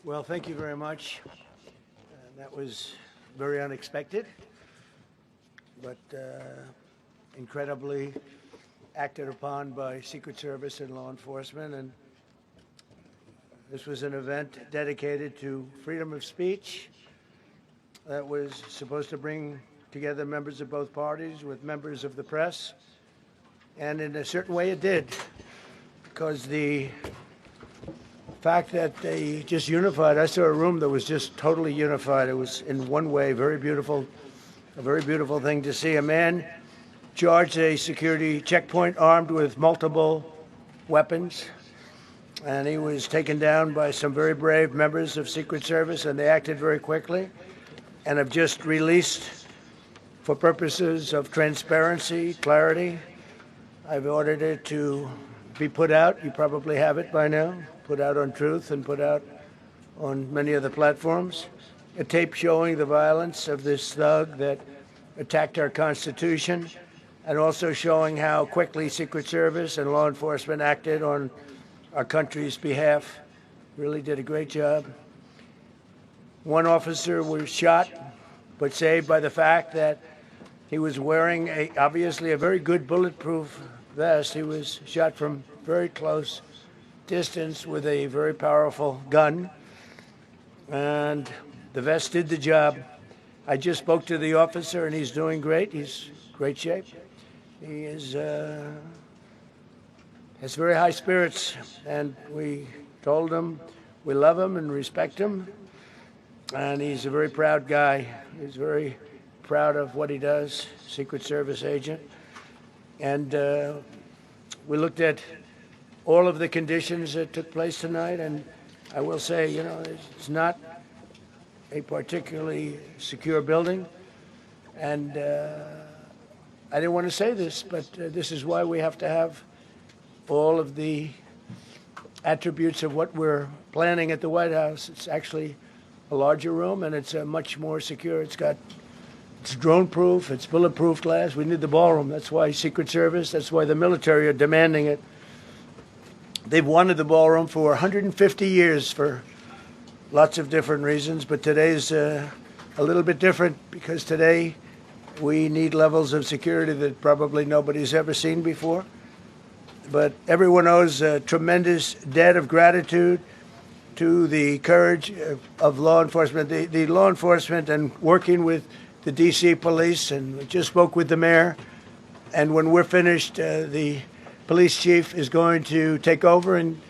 Well, thank you very much. That was very unexpected, but incredibly acted upon by Secret Service and law enforcement. And this was an event dedicated to freedom of speech that was supposed to bring together members of both parties with members of the press. And in a certain way it did, because the fact that they just unified, I saw a room that was just totally unified. It was in one way very beautiful, a very beautiful thing to see. A man charged a security checkpoint armed with multiple weapons, and he was taken down by some very brave members of Secret Service, and they acted very quickly and have just released, for purposes of transparency, clarity, I've ordered it to be put out. You probably have it by now. Put out on Truth and put out on many other platforms. A tape showing the violence of this thug that attacked our Constitution, and also showing how quickly Secret Service and law enforcement acted on our country's behalf. Really did a great job. One officer was shot, but saved by the fact that he was wearing obviously a very good bulletproof vest. He was shot from very close distance with a very powerful gun, and the vest did the job. I just spoke to the officer, and he's doing great. He's in great shape. He has very high spirits, and we told him we love him and respect him, and he's a very proud guy. He's very proud of what he does, Secret Service agent. And we looked at all of the conditions that took place tonight, and I will say, you know, it's not a particularly secure building, and I didn't want to say this, but this is why we have to have all of the attributes of what we're planning at the White House. It's actually a larger room, and it's much more secure. It's drone-proof, it's bulletproof glass. We need the ballroom. That's why Secret Service, that's why the military are demanding it. They've wanted the ballroom for 150 years for lots of different reasons, but today's a little bit different, because today we need levels of security that probably nobody's ever seen before. But everyone owes a tremendous debt of gratitude to the courage of law enforcement, the law enforcement, and working with the D.C. police, and we just spoke with the mayor. And when we're finished, the police chief is going to take over and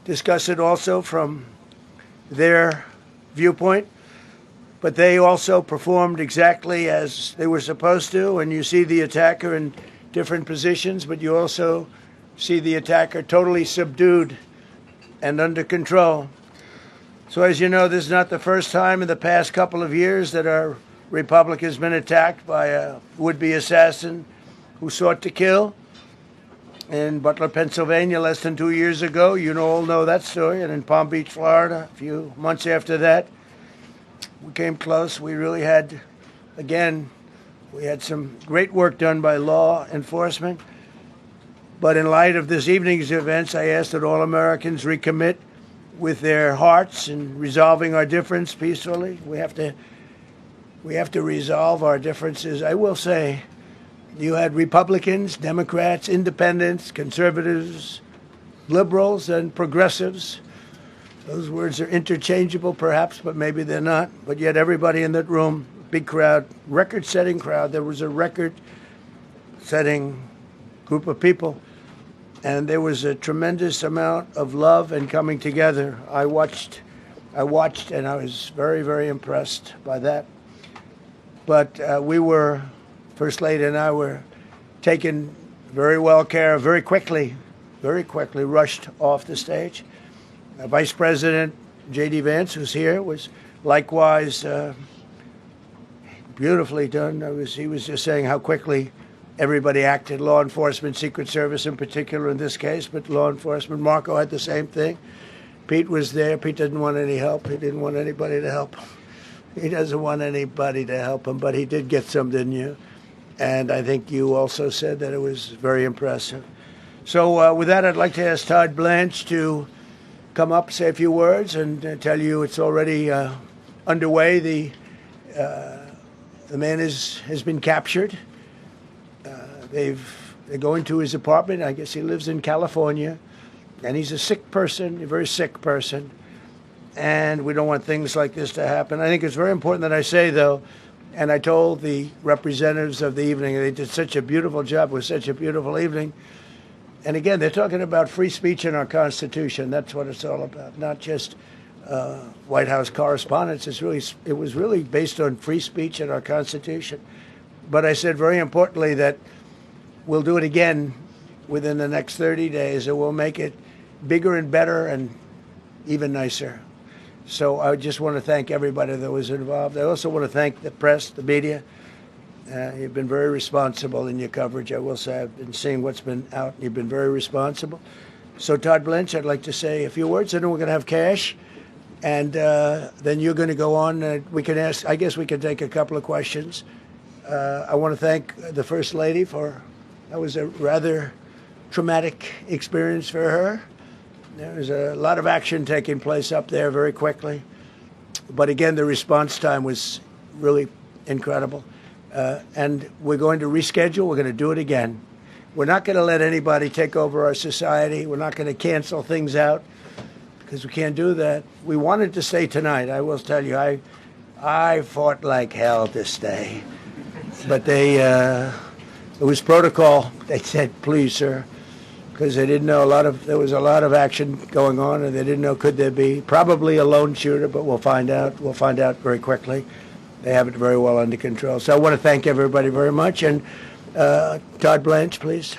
discuss it also from their viewpoint. But they also performed exactly as they were supposed to, and you see the attacker in different positions, but you also see the attacker totally subdued and under control. So as you know, this is not the first time in the past couple of years that our republic has been attacked by a would-be assassin who sought to kill. In Butler, Pennsylvania, less than 2 years ago, you all know that story, and in Palm Beach, Florida, a few months after that, we came close. We really had, again, we had some great work done by law enforcement. But in light of this evening's events, I ask that all Americans recommit with their hearts in resolving our difference peacefully. We have to resolve our differences. I will say, you had Republicans, Democrats, independents, conservatives, liberals, and progressives. Those words are interchangeable, perhaps, but maybe they're not. But yet everybody in that room, big crowd, record-setting crowd. There was a record-setting group of people, and there was a tremendous amount of love and coming together. I watched, and I was very, very impressed by that. But First Lady and I were taken very well care of, very quickly rushed off the stage. Vice President J.D. Vance, who's here, was likewise beautifully done. He was just saying how quickly everybody acted, law enforcement, Secret Service in particular in this case, but law enforcement. Marco had the same thing. Pete was there. Pete didn't want any help. He didn't want anybody to help him. He doesn't want anybody to help him, but he did get some, didn't you? And I think you also said that it was very impressive. So with that, I'd like to ask Todd Blanche to come up, say a few words, and tell you it's already underway. The man has been captured. They're going to his apartment. I guess he lives in California, and he's a sick person, a very sick person. And we don't want things like this to happen. I think it's very important that I say, though, and I told the representatives of the evening, they did such a beautiful job. It was such a beautiful evening. And again, they're talking about free speech in our Constitution. That's what it's all about, not just White House correspondence. It was really based on free speech in our Constitution. But I said very importantly that we'll do it again within the next 30 days, and we'll make it bigger and better and even nicer. So I just want to thank everybody that was involved. I also want to thank the press, the media. You've been very responsible in your coverage. I will say I've been seeing what's been out. You've been very responsible. So Todd Blanche, I'd like to say a few words, and then we're going to have cash. And then you're going to go on. We can ask, I guess we can take a couple of questions. I want to thank the First Lady that was a rather traumatic experience for her. There was a lot of action taking place up there very quickly. But again, the response time was really incredible. And we're going to reschedule. We're going to do it again. We're not going to let anybody take over our society. We're not going to cancel things out because we can't do that. We wanted to stay tonight. I will tell you, I fought like hell to stay. But it was protocol. They said, please, sir, because they didn't know there was a lot of action going on, and they didn't know could there be probably a lone shooter, but we'll find out. We'll find out very quickly. They have it very well under control. So I want to thank everybody very much. And Todd Blanche, please.